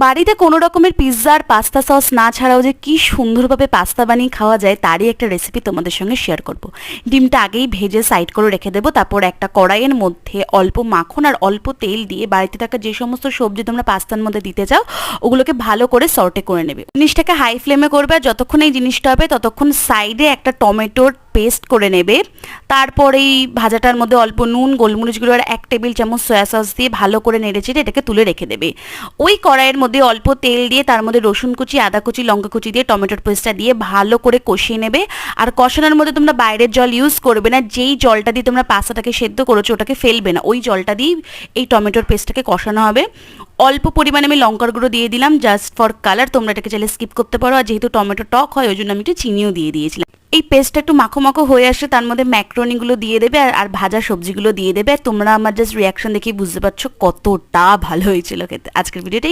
বাড়িতে কোনো রকমের পিৎজা আর পাস্তা সস না ছাড়াও যে কি সুন্দরভাবে পাস্তা বানিয়ে খাওয়া যায় তারই একটা রেসিপি তোমাদের সঙ্গে শেয়ার করব। ডিমটা আগেই ভেজে সাইড করে রেখে দেবো। তারপর একটা কড়াইয়ের মধ্যে অল্প মাখন আর অল্প তেল দিয়ে বাড়িতে থাকা যে সমস্ত সবজি তোমরা পাস্তার মধ্যে দিতে চাও ওগুলোকে ভালো করে সর্টে করে নেবে। জিনিসটাকে হাই ফ্লেমে করবে আর যতক্ষণ এই জিনিসটা হবে ততক্ষণ সাইডে একটা টমেটোর পেস্ট করে নেবে। তারপর এই ভাজাটার মধ্যে অল্প নুন, গোলমরিচ গুঁড়ো আর 1 টেবিল চামচ সয়া সস দিয়ে ভালো করে নেড়েচেড়ে এটাকে তুলে রেখে দেবে। ওই কড়াইয়ের মধ্যে অল্প তেল দিয়ে তার মধ্যে রসুন কুচি, আদা কুচি, লঙ্কা কুচি দিয়ে টমেটোর পেস্টটা দিয়ে ভালো করে কষিয়ে নেবে। আর কষানোর মধ্যে তোমরা বাইরের জল ইউজ করবে না, যেই জলটা দিয়ে তোমরা পাস্তাটাকে সেদ্ধ করেছো ওটাকে ফেলবে না, ওই জলটা দিয়ে এই টমেটোর পেস্টটাকে কষানো হবে। অল্প পরিমাণে আমি লঙ্কার গুঁড়ো দিয়ে দিলাম জাস্ট ফর কালার, তোমরা এটাকে চাইলে স্কিপ করতে পারো। আর যেহেতু টমেটো টক হয় ওই জন্য আমি একটু চিনিও দিয়ে দিয়েছিলাম। এই পেস্টটা একটু মাখো মাখো হয়ে আসে, তার মধ্যে ম্যাক্রোনিগুলো দিয়ে দেবে আর ভাজা সবজিগুলো দিয়ে দেবে। আর তোমরা আমার জাস্ট রিয়াকশন দেখেই বুঝতে পারছো কতটা ভালো হয়েছিল খেতে। আজকের ভিডিওটাই